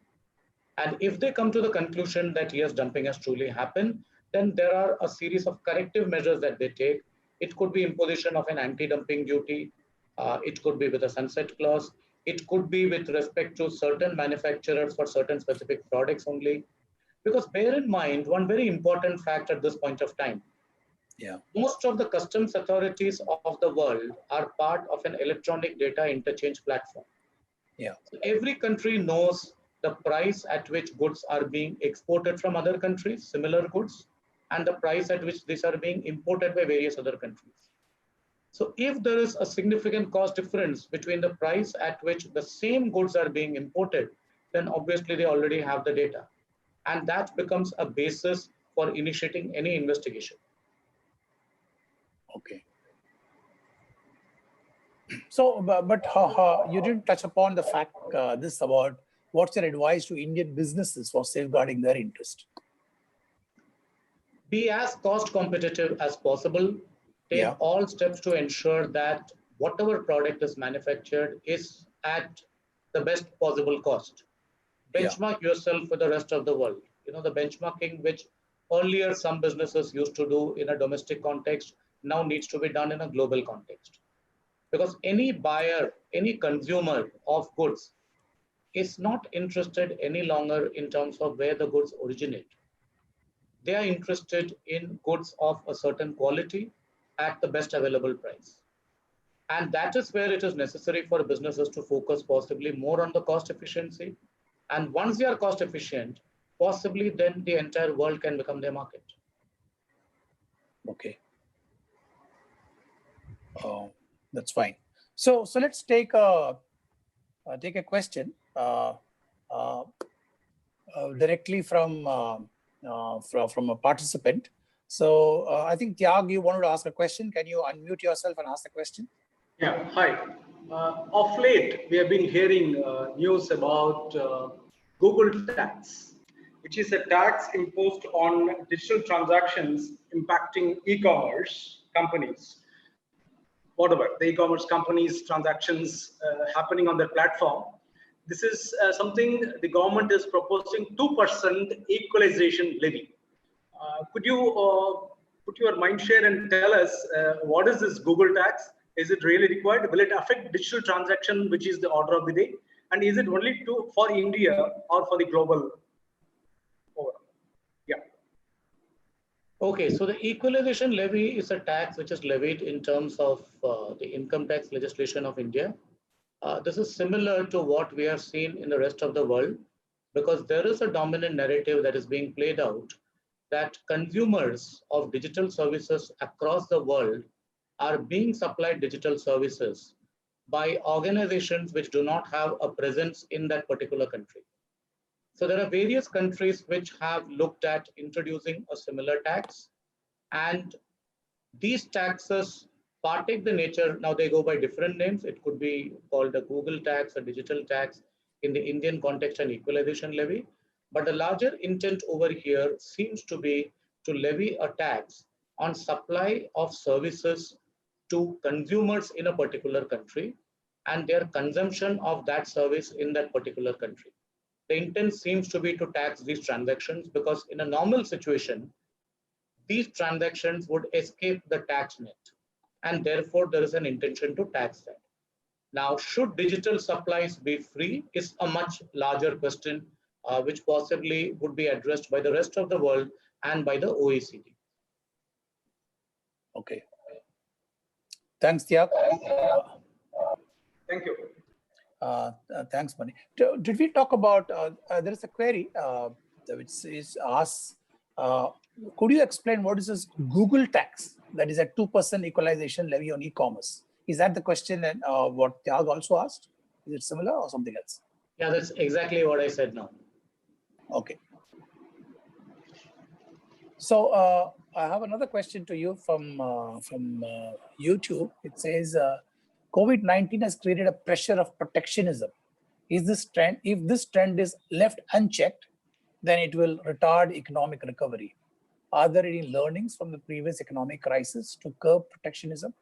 And if they come to the conclusion that yes, dumping has truly happened, then there are a series of corrective measures that they take. It could be imposition of an anti-dumping duty. It could be with a sunset clause. It could be with respect to certain manufacturers for certain specific products only. Because bear in mind, one very important fact at this point of time. Yeah. Most of the customs authorities of the world are part of an electronic data interchange platform. Yeah. So every country knows the price at which goods are being exported from other countries, similar goods, and the price at which these are being imported by various other countries. So if there is a significant cost difference between the price at which the same goods are being imported, then obviously they already have the data. And that becomes a basis for initiating any investigation. Okay. So, but you didn't touch upon the fact this about what's your advice to Indian businesses for safeguarding their interest? Be as cost competitive as possible. Take all steps to ensure that whatever product is manufactured is at the best possible cost. Benchmark yourself with the rest of the world. The benchmarking which earlier some businesses used to do in a domestic context now needs to be done in a global context. Because any buyer, any consumer of goods is not interested any longer in terms of where the goods originate. They are interested in goods of a certain quality at the best available price. And that is where it is necessary for businesses to focus possibly more on the cost efficiency. And once they are cost efficient, possibly then the entire world can become their market. Okay. That's fine. So let's take a question directly from a participant. So I think Tyag, you wanted to ask a question. Can you unmute yourself and ask the question? Yeah, hi. Of late, we have been hearing news about Google tax. which is a tax imposed on digital transactions impacting e-commerce companies. Whatever the e-commerce companies transactions happening on their platform. This is something the government is proposing 2% equalization levy. Could you put your mind share and tell us what is this Google tax? Is it really required? Will it affect digital transaction, which is the order of the day? And is it only for India or for the global overall? Yeah. Okay, so the equalization levy is a tax which is levied in terms of the income tax legislation of India. This is similar to what we have seen in the rest of the world, because there is a dominant narrative that is being played out that consumers of digital services across the world are being supplied digital services by organizations which do not have a presence in that particular country. So there are various countries which have looked at introducing a similar tax, and these taxes partake the nature, now they go by different names. It could be called a Google tax, a digital tax, in the Indian context, an equalization levy. But the larger intent over here seems to be to levy a tax on supply of services to consumers in a particular country and their consumption of that service in that particular country. The intent seems to be to tax these transactions, because in a normal situation, these transactions would escape the tax net, and therefore there is an intention to tax that. Now, should digital supplies be free is a much larger question, which possibly would be addressed by the rest of the world and by the OECD. Okay. Thanks, Tiag. Thank you. Thanks, Mani. Did we talk about, there is a query which is asked, could you explain what is this Google tax that is a 2% equalization levy on e-commerce? Is that the question and what Tiag also asked? Is it similar or something else? Yeah, that's exactly what I said now. Okay. So I have another question to you from YouTube. It says, COVID-19 has created a pressure of protectionism. Is this trend, if this trend is left unchecked, then it will retard economic recovery. Are there any learnings from the previous economic crisis to curb protectionism?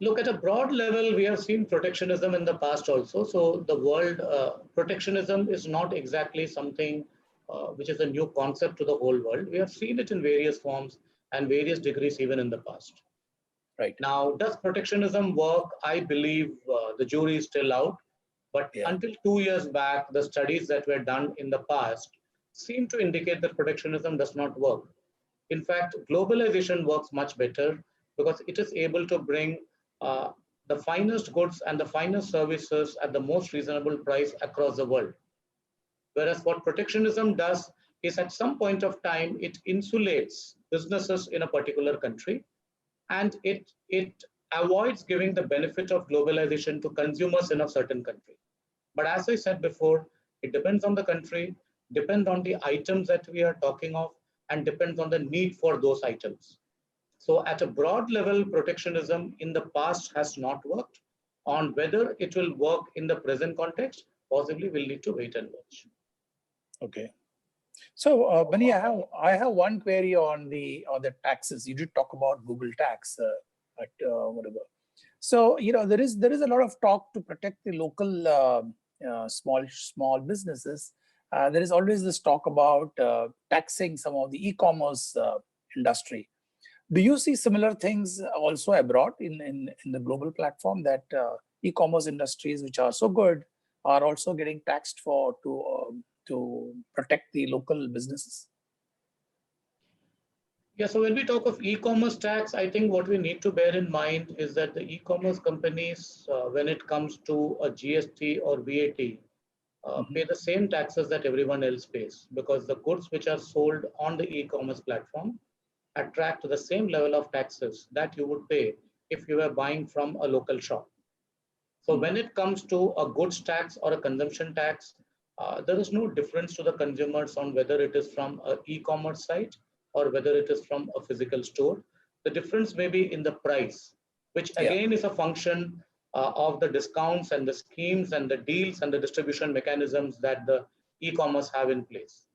Look, at a broad level, we have seen protectionism in the past also. So the world, protectionism is not exactly something which is a new concept to the whole world. We have seen it in various forms and various degrees even in the past. Right. Now, does protectionism work? I believe the jury is still out. But until 2 years back, the studies that were done in the past seem to indicate that protectionism does not work. In fact, globalization works much better because it is able to bring the finest goods and the finest services at the most reasonable price across the world. Whereas what protectionism does is at some point of time, it insulates businesses in a particular country, and it avoids giving the benefit of globalization to consumers in a certain country. But as I said before, it depends on the country, depends on the items that we are talking of, and depends on the need for those items. So at a broad level, protectionism in the past has not worked. On whether it will work in the present context, possibly we'll need to wait and watch. Okay. So, Mani, I have one query on the taxes. You did talk about Google tax, whatever. So, there is a lot of talk to protect the local small businesses. There is always this talk about taxing some of the e-commerce industry. Do you see similar things also abroad in the global platform, that e-commerce industries which are so good are also getting taxed to protect the local businesses? Yeah, so when we talk of e-commerce tax, I think what we need to bear in mind is that the e-commerce companies, when it comes to a GST or VAT, pay the same taxes that everyone else pays, because the goods which are sold on the e-commerce platform attract the same level of taxes that you would pay if you were buying from a local shop. So when it comes to a goods tax or a consumption tax, there is no difference to the consumers on whether it is from an e-commerce site or whether it is from a physical store. The difference may be in the price, which again is a function of the discounts and the schemes and the deals and the distribution mechanisms that the e-commerce have in place.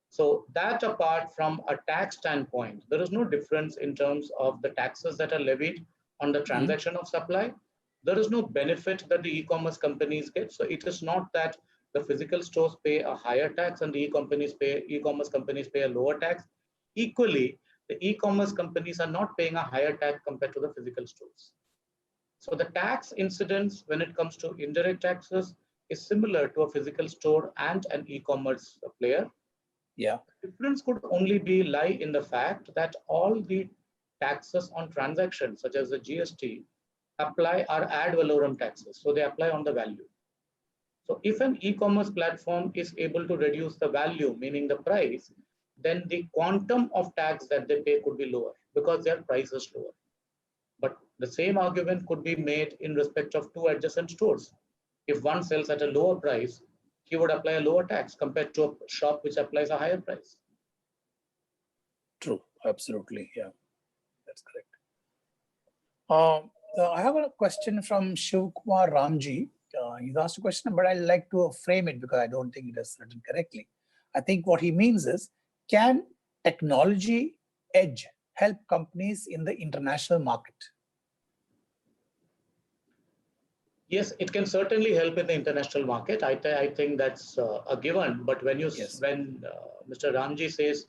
So that apart from a tax standpoint, there is no difference in terms of the taxes that are levied on the transaction of supply. There is no benefit that the e-commerce companies get. So it is not that the physical stores pay a higher tax and the e-commerce companies pay a lower tax. Equally, the e-commerce companies are not paying a higher tax compared to the physical stores. So the tax incidence when it comes to indirect taxes is similar to a physical store and an e-commerce player. Yeah. The difference could only be lie in the fact that all the taxes on transactions, such as the GST, are ad valorem taxes. So they apply on the value. So if an e-commerce platform is able to reduce the value, meaning the price, then the quantum of tax that they pay could be lower because their price is lower. But the same argument could be made in respect of two adjacent stores. If one sells at a lower price, he would apply a lower tax compared to a shop which applies a higher price. True, absolutely, yeah, that's correct. I have a question from Shivkumar Ramji. He's asked a question, but I like to frame it because I don't think it is written correctly. I think what he means is, can technology edge help companies in the international market? Yes, it can certainly help in the international market. I think that's a given. But when Mr. Ramji says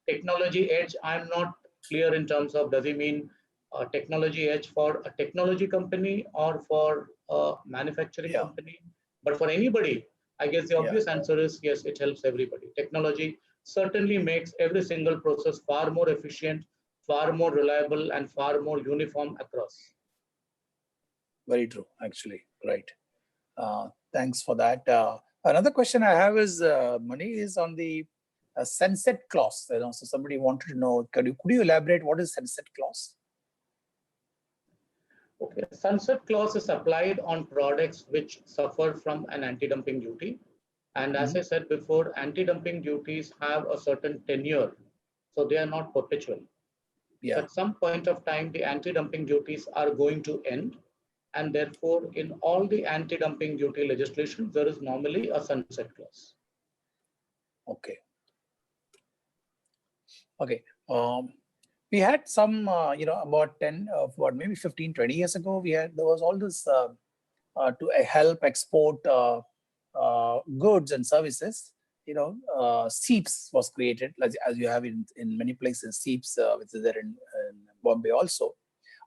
technology edge, I'm not clear in terms of, does he mean a technology edge for a technology company or for a manufacturing company? But for anybody, I guess the obvious answer is yes, it helps everybody. Technology certainly makes every single process far more efficient, far more reliable, and far more uniform across. Very true, actually, right. Thanks for that. Another question I have is, Mani, is on the sunset clause. So somebody wanted to know, could you elaborate what is sunset clause? Okay, sunset clause is applied on products which suffer from an anti-dumping duty. And as I said before, anti-dumping duties have a certain tenure, so they are not perpetual. So at some point of time, the anti-dumping duties are going to end. And therefore, in all the anti-dumping duty legislation, there is normally a sunset clause. Okay. Okay. We had some, about 10, maybe 15, 20 years ago, there was all this to help export goods and services. SEEPs was created, as you have in many places, SEEPs, which is there in Bombay also,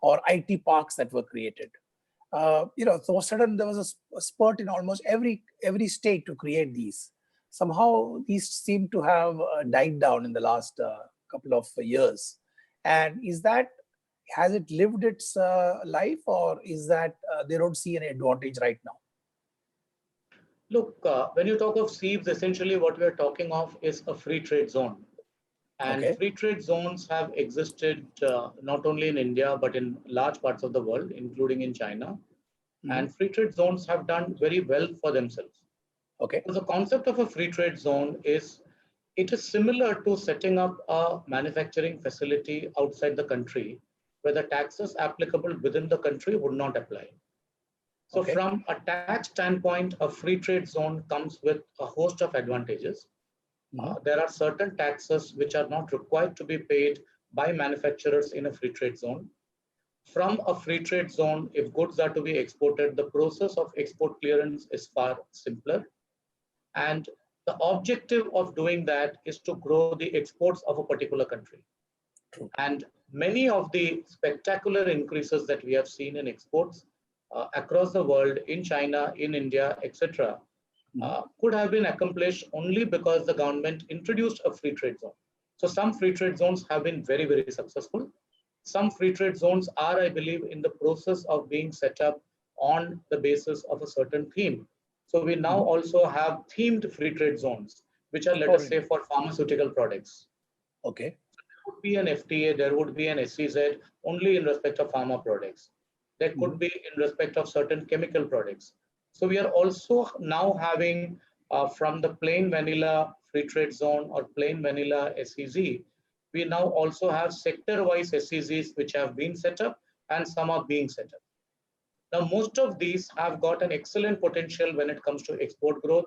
or IT parks that were created. So sudden there was a spurt in almost every state to create these. Somehow these seem to have died down in the last couple of years. And has it lived its life, or is that they don't see any advantage right now? Look, when you talk of SEEPs, essentially what we're talking of is a free trade zone. And free trade zones have existed not only in India, but in large parts of the world, including in China. And free trade zones have done very well for themselves. Okay. So the concept of a free trade zone is similar to setting up a manufacturing facility outside the country where the taxes applicable within the country would not apply. So from a tax standpoint, a free trade zone comes with a host of advantages. There are certain taxes which are not required to be paid by manufacturers in a free trade zone. From a free trade zone, if goods are to be exported, the process of export clearance is far simpler. And the objective of doing that is to grow the exports of a particular country. True. And many of the spectacular increases that we have seen in exports across the world, in China, in India, etc., could have been accomplished only because the government introduced a free trade zone. So some free trade zones have been very, very successful. Some free trade zones are, I believe, in the process of being set up on the basis of a certain theme. So we now also have themed free trade zones, which are, let us say, for pharmaceutical products. Okay. So there would be an FTA, there would be an SEZ only in respect of pharma products. There could be in respect of certain chemical products. So we are also now having from the plain vanilla free trade zone or plain vanilla SEZ, we now also have sector-wise SEZs which have been set up and some are being set up. Now, most of these have got an excellent potential when it comes to export growth,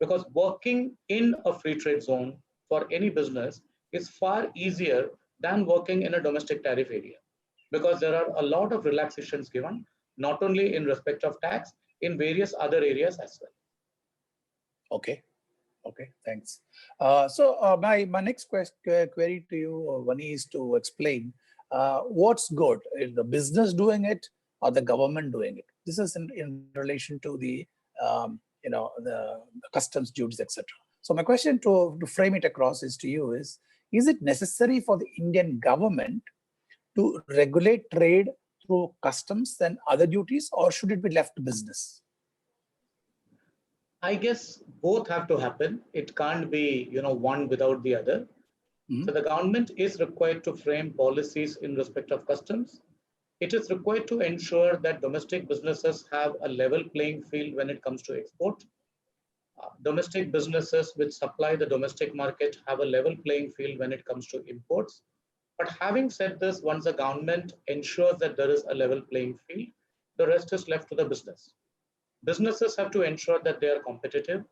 because working in a free trade zone for any business is far easier than working in a domestic tariff area, because there are a lot of relaxations given, not only in respect of tax, in various other areas as well. Okay. Okay, thanks. My next query to you, Vani, is to explain what's good. Is the business doing it or the government doing it? This is in relation to the the customs duties, etc. So my question to frame it across is to you is it necessary for the Indian government to regulate trade through customs and other duties, or should it be left to business? I guess both have to happen. It can't be, one without the other. Mm-hmm. So the government is required to frame policies in respect of customs. It is required to ensure that domestic businesses have a level playing field when it comes to export. Domestic businesses which supply the domestic market have a level playing field when it comes to imports. But having said this, once the government ensures that there is a level playing field, the rest is left to the business. Businesses have to ensure that they are competitive.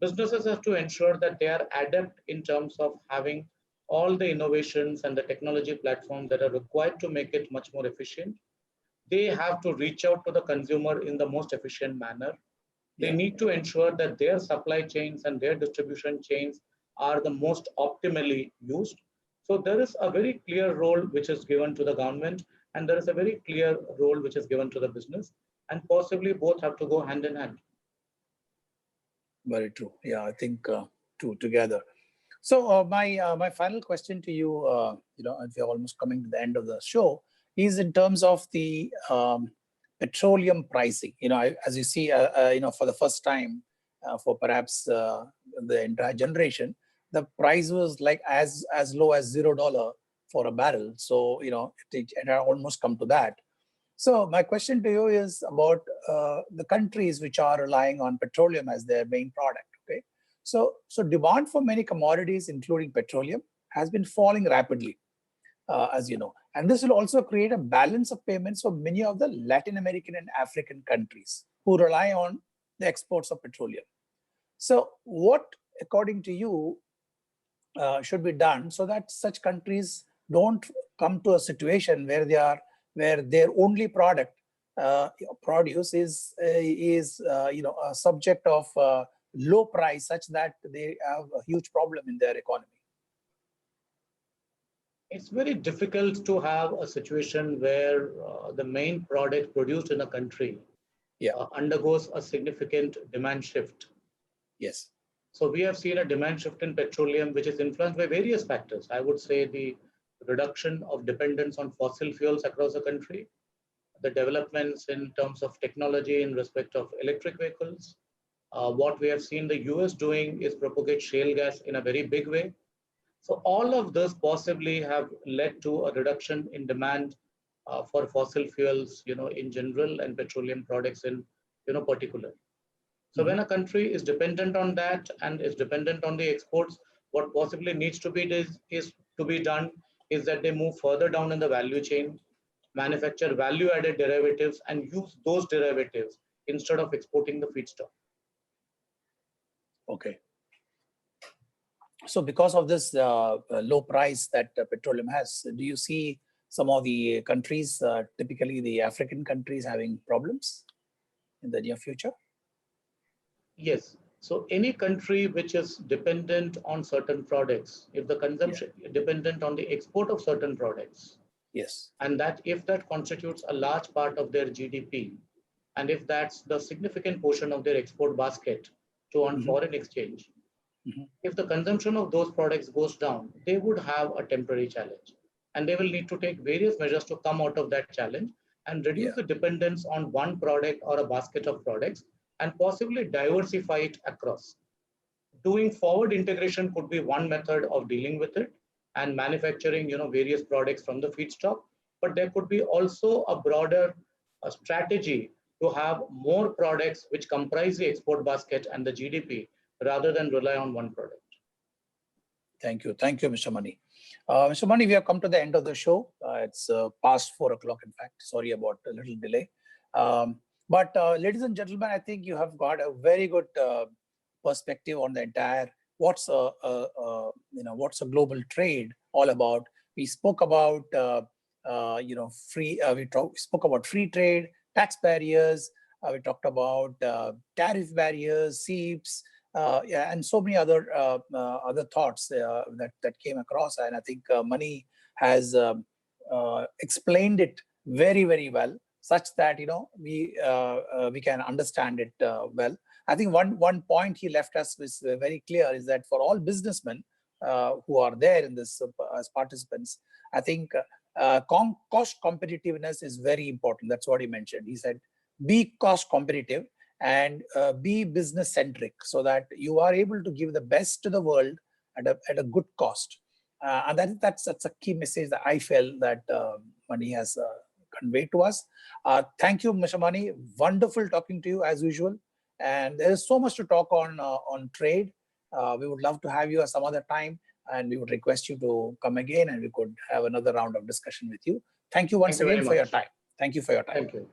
Businesses have to ensure that they are adept in terms of having all the innovations and the technology platforms that are required to make it much more efficient. They have to reach out to the consumer in the most efficient manner. They need to ensure that their supply chains and their distribution chains are the most optimally used. So there is a very clear role which is given to the government, and there is a very clear role which is given to the business, and possibly both have to go hand in hand. Very true. Yeah, I think two together. So my final question to you, and we're almost coming to the end of the show, is in terms of the petroleum pricing. As you see, for the first time, for perhaps the entire generation, the price was like as low as $0 for a barrel. So it had almost come to that. So my question to you is about the countries which are relying on petroleum as their main product. Okay, so demand for many commodities, including petroleum, has been falling rapidly, as you know, and this will also create a balance of payments for many of the Latin American and African countries who rely on the exports of petroleum. So what, according to you, should be done so that such countries don't come to a situation where their only product produce is a subject of low price, such that they have a huge problem in their economy? It's very difficult to have a situation where the main product produced in a country undergoes a significant demand shift. Yes. So we have seen a demand shift in petroleum, which is influenced by various factors. I would say the reduction of dependence on fossil fuels across the country, the developments in terms of technology in respect of electric vehicles. What we have seen the US doing is propagate shale gas in a very big way. So all of this possibly have led to a reduction in demand for fossil fuels, in general, and petroleum products in, particular. So when a country is dependent on that and is dependent on the exports, what possibly needs to be is to be done is that they move further down in the value chain, manufacture value-added derivatives, and use those derivatives instead of exporting the feedstock. Okay. So because of this low price that petroleum has, do you see some of the countries, typically the African countries, having problems in the near future? Yes. So any country which is dependent on certain products, if the consumption is dependent on the export of certain products, yes, and that if that constitutes a large part of their GDP, and if that's the significant portion of their export basket to earn foreign exchange, if the consumption of those products goes down, they would have a temporary challenge, and they will need to take various measures to come out of that challenge and reduce the dependence on one product or a basket of products, and possibly diversify it across. Doing forward integration could be one method of dealing with it, and manufacturing various products from the feedstock. But there could be also a broader strategy to have more products which comprise the export basket and the GDP, rather than rely on one product. Thank you, Mr. Mani. Mr. Mani, we have come to the end of the show. It's past 4 o'clock, in fact. Sorry about a little delay. But ladies and gentlemen, I think you have got a very good perspective on the entire what's a global trade all about. We spoke about we spoke about free trade, tax barriers. We talked about tariff barriers, SEEPs, and so many other thoughts that came across. And I think Mani has explained it very, very well, such that we can understand it well. I think one point he left us was very clear, is that for all businessmen who are there in this as participants, I think cost competitiveness is very important. That's what he mentioned. He said, be cost competitive and be business centric, so that you are able to give the best to the world at a good cost. And that's a key message that I felt that Mani has conveyed to us. Thank you, Mr. Mani. Wonderful talking to you as usual. And there is so much to talk on trade. We would love to have you at some other time, and we would request you to come again, and we could have another round of discussion with you. Thank you once again for your time. Thank you for your time. Thank you.